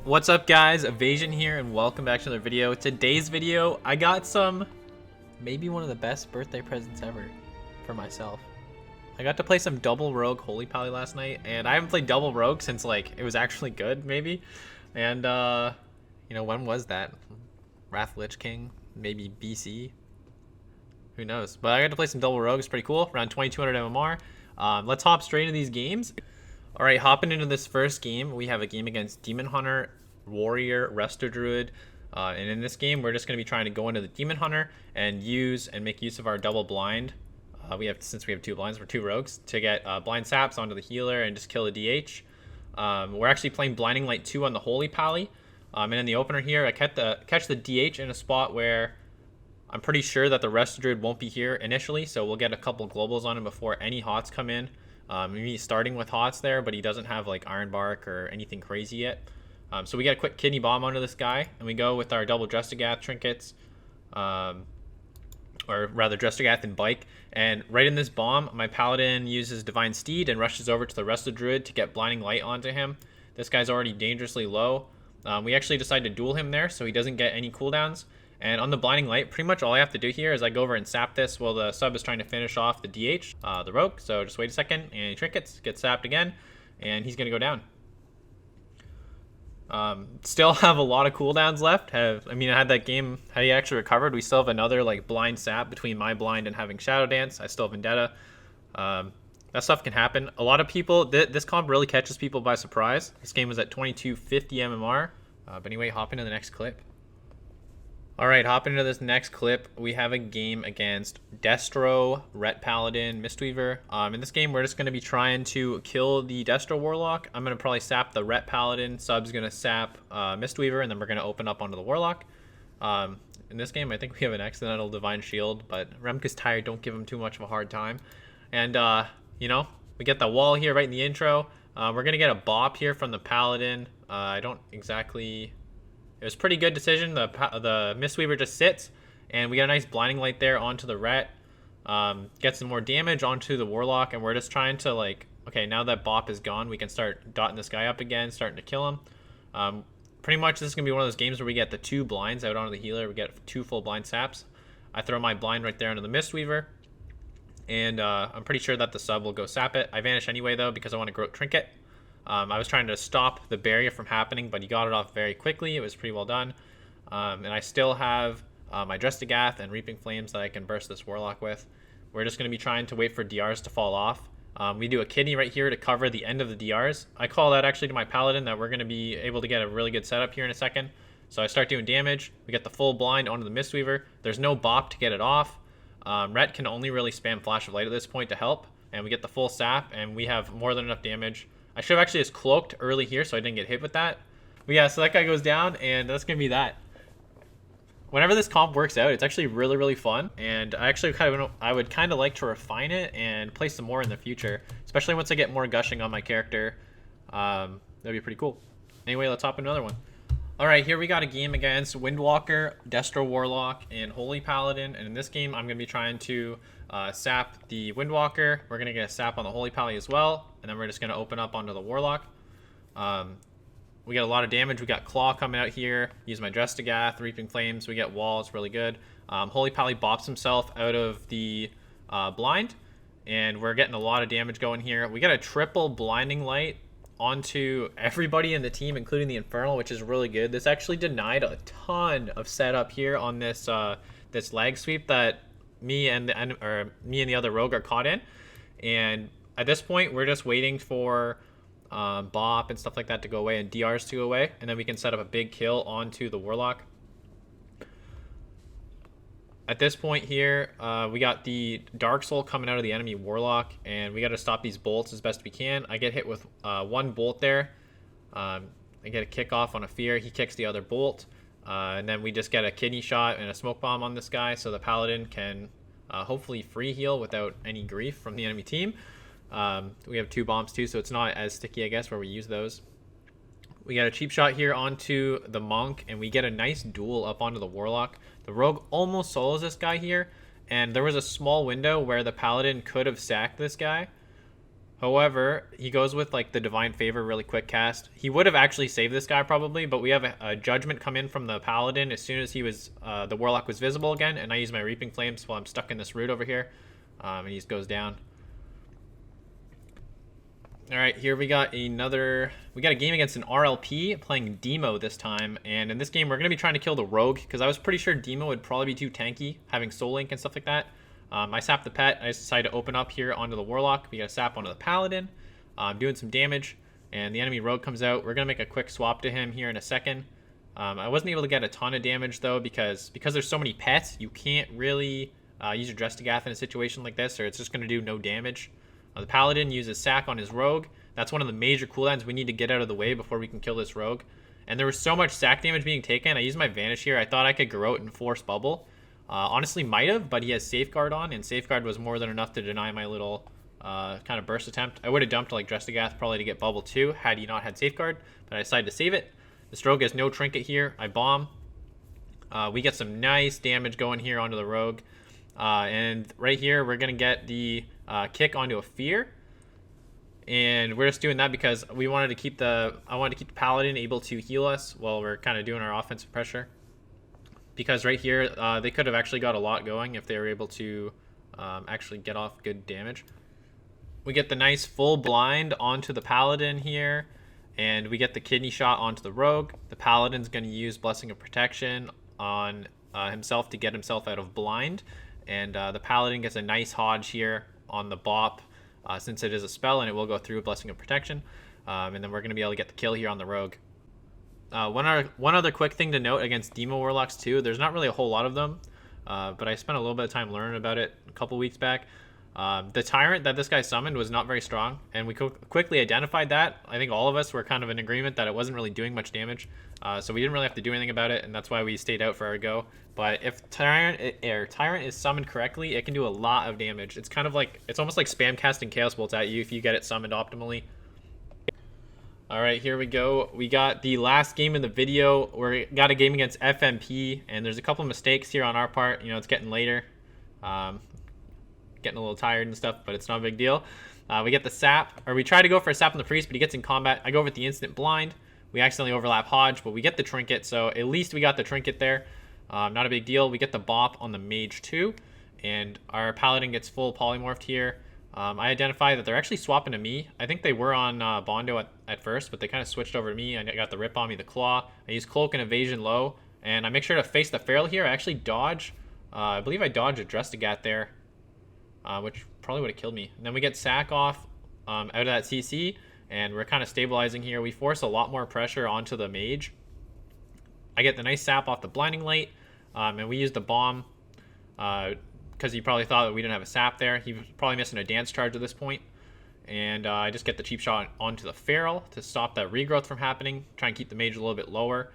What's up guys, Evasion here and welcome back to another video. Today's video, I got maybe one of the best birthday presents ever for myself. I got to play some double rogue Holy Pally last night, and I haven't played double rogue since like it was actually good maybe. And when was that? Wrath Lich King, maybe BC, who knows. But I got to play some double rogue. It's pretty cool, around 2200 MMR. Let's hop straight into these games. All right, hopping into this first game, we have a game against Demon Hunter, Warrior, Resto Druid, and in this game, we're just going to be trying to go into the Demon Hunter and make use of our double blind. Since we have two blinds, we're two rogues, to get blind saps onto the healer and just kill the DH. We're actually playing Blinding Light 2 on the Holy Pally, and in the opener here, I catch the DH in a spot where I'm pretty sure that the Resto Druid won't be here initially, so we'll get a couple globals on him before any hots come in. Maybe he's starting with hots there, but he doesn't have like Iron Bark or anything crazy yet. So we get a quick kidney bomb onto this guy, and we go with our double Drestagath trinkets, or rather Drestagath and Bike. And right in this bomb, my Paladin uses Divine Steed and rushes over to the Resto Druid to get Blinding Light onto him. This guy's already dangerously low. We actually decide to duel him there, so he doesn't get any cooldowns. And on the Blinding Light, pretty much all I have to do here is I go over and sap this while the sub is trying to finish off the DH, the rogue. So just wait a second, and he trinkets, gets sapped again, and he's going to go down. Still have a lot of cooldowns left. I had that game, had he actually recovered, we still have another like blind sap between my blind and having Shadow Dance. I still have Vendetta. That stuff can happen. A lot of people, this comp really catches people by surprise. This game was at 2250 MMR. But anyway, hop into the next clip. All right, hopping into this next clip, we have a game against Destro, Ret Paladin, Mistweaver. In this game, we're just going to be trying to kill the Destro Warlock. I'm going to probably sap the Ret Paladin. Sub's going to sap Mistweaver, and then we're going to open up onto the Warlock. In this game, I think we have an accidental Divine Shield, but Remka's tired. Don't give him too much of a hard time. And, we get the wall here right in the intro. We're going to get a bop here from the Paladin. It was a pretty good decision. The Mistweaver just sits, and we got a nice Blinding Light there onto the Ret. Get some more damage onto the Warlock, and we're just trying to, okay, now that Bop is gone, we can start dotting this guy up again, starting to kill him. Pretty much this is going to be one of those games where we get the two blinds out onto the healer. We get two full blind saps. I throw my blind right there onto the Mistweaver, and I'm pretty sure that the sub will go sap it. I vanish anyway, though, because I want to grow Trinket. I was trying to stop the barrier from happening, but he got it off very quickly. It was pretty well done. And I still have my Drestagath and Reaping Flames that I can burst this Warlock with. We're just going to be trying to wait for DRs to fall off. We do a kidney right here to cover the end of the DRs. I call that actually to my Paladin that we're going to be able to get a really good setup here in a second. So I start doing damage. We get the full blind onto the Mistweaver. There's no bop to get it off. Ret can only really spam Flash of Light at this point to help. And we get the full sap, and we have more than enough damage. I should have actually just cloaked early here so I didn't get hit with that. But yeah, so that guy goes down, and that's going to be that. Whenever this comp works out, it's actually really, really fun. And I would kind of like to refine it and play some more in the future. Especially once I get more gushing on my character. That'd be pretty cool. Anyway, let's hop into another one. Alright, here we got a game against Windwalker, Destro Warlock, and Holy Paladin. And in this game, I'm going to be trying to sap the Windwalker. We're going to get a sap on the Holy Pally as well. And then we're just going to open up onto the Warlock. We get a lot of damage. We got Claw coming out here. Use my Drestagath, Reaping Flames. We get Wall. It's really good. Holy Pally bops himself out of the blind. And we're getting a lot of damage going here. We got a triple Blinding Light onto everybody in the team, including the Infernal, which is really good. This actually denied a ton of setup here on this this lag sweep that me and the other rogue are caught in. And at this point, we're just waiting for Bop and stuff like that to go away and DRs to go away, and then we can set up a big kill onto the Warlock. At this point here, we got the Dark Soul coming out of the enemy Warlock, and we got to stop these bolts as best we can. I get hit with one bolt there. I get a kick off on a Fear. He kicks the other bolt, and then we just get a kidney shot and a smoke bomb on this guy, so the Paladin can hopefully free heal without any grief from the enemy team. We have two bombs too, so it's not as sticky, I guess, where we use those. We got a cheap shot here onto the Monk, and we get a nice duel up onto the Warlock. The Rogue almost solos this guy here, and there was a small window where the Paladin could have sacked this guy. However, he goes with like the Divine Favor really quick cast. He would have actually saved this guy probably, but we have a Judgment come in from the Paladin as soon as he was the Warlock was visible again, and I use my Reaping Flames while I'm stuck in this root over here, and he just goes down. All right, here we got a game against an RLP playing Demo this time, and in this game we're gonna be trying to kill the Rogue because I was pretty sure Demo would probably be too tanky, having Soul Link and stuff like that. I sapped the pet. I just decided to open up here onto the Warlock. We got a sap onto the Paladin. I'm doing some damage, and the enemy Rogue comes out. We're gonna make a quick swap to him here in a second. I wasn't able to get a ton of damage though because there's so many pets, you can't really use your Drestigath in a situation like this, or it's just gonna do no damage. The Paladin uses Sack on his Rogue. That's one of the major cooldowns we need to get out of the way before we can kill this Rogue. And there was so much Sack damage being taken. I used my Vanish here. I thought I could Garrote and force Bubble. Honestly, might have, but he has Safeguard on, and Safeguard was more than enough to deny my little kind of burst attempt. I would have dumped like Drestigath probably to get Bubble too had he not had Safeguard, but I decided to save it. This Rogue has no Trinket here. I bomb. We get some nice damage going here onto the Rogue. And right here, we're going to get the kick onto a Fear. And we're just doing that because I wanted to keep the Paladin able to heal us while we're kind of doing our offensive pressure. Because right here, they could have actually got a lot going if they were able to actually get off good damage. We get the nice full blind onto the Paladin here. And we get the kidney shot onto the Rogue. The Paladin's going to use Blessing of Protection on himself to get himself out of blind. And the Paladin gets a nice Hodge here on the Bop since it is a spell and it will go through Blessing of Protection. And then we're going to be able to get the kill here on the Rogue. One other quick thing to note against Demo Warlocks too, there's not really a whole lot of them, but I spent a little bit of time learning about it a couple weeks back. The Tyrant that this guy summoned was not very strong, and we quickly identified that. I think all of us were kind of in agreement that it wasn't really doing much damage, so we didn't really have to do anything about it, and that's why we stayed out for our go. But if Tyrant is summoned correctly, it can do a lot of damage. It's kind of like, it's almost like spam casting Chaos Bolts at you if you get it summoned optimally. All right, here we go. We got the last game in the video. We got a game against FMP, and there's a couple of mistakes here on our part. You know, it's getting later. Getting a little tired and stuff, but it's not a big deal. We get the sap, or we try to go for a sap on the priest, but he gets in combat. I go with the instant blind. We accidentally overlap Hodge, but we get the trinket, so at least we got the trinket there. Not a big deal. We get the bop on the mage too, and our paladin gets full polymorphed here. I identify that they're actually swapping to me. I think they were on Bondo at first, but they kind of switched over to me. I got the rip on me, the claw. I use cloak and evasion low, and I make sure to face the feral here. I actually dodge. I believe I dodged a Drestigath there. Which probably would have killed me. And then we get Sack off out of that CC, and we're kind of stabilizing here. We force a lot more pressure onto the mage. I get the nice sap off the blinding light, and we use the bomb because he probably thought that we didn't have a sap there. He was probably missing a dance charge at this point. And I just get the cheap shot onto the feral to stop that regrowth from happening, try and keep the mage a little bit lower.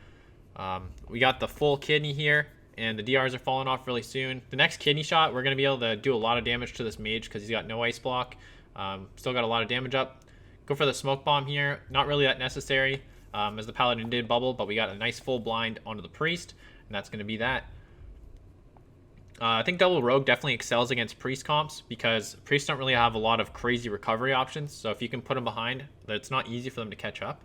We got the full kidney here, and the DRs are falling off really soon. The next kidney shot, we're going to be able to do a lot of damage to this mage because he's got no ice block. Still got a lot of damage up. Go for the smoke bomb here. Not really that necessary as the paladin did bubble, but we got a nice full blind onto the priest, and that's going to be that. I think double rogue definitely excels against priest comps because priests don't really have a lot of crazy recovery options. So if you can put them behind, it's not easy for them to catch up.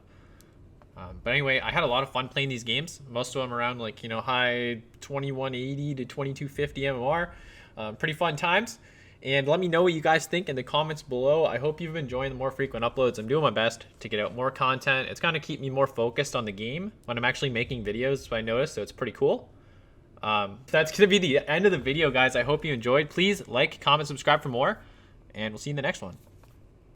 But anyway, I had a lot of fun playing these games. Most of them around like, you know, high 2180 to 2250 MMR. Pretty fun times. And let me know what you guys think in the comments below. I hope you've been enjoying the more frequent uploads. I'm doing my best to get out more content. It's going to keep me more focused on the game when I'm actually making videos, so I noticed, so it's pretty cool. That's going to be the end of the video, guys. I hope you enjoyed. Please like, comment, subscribe for more, and we'll see you in the next one.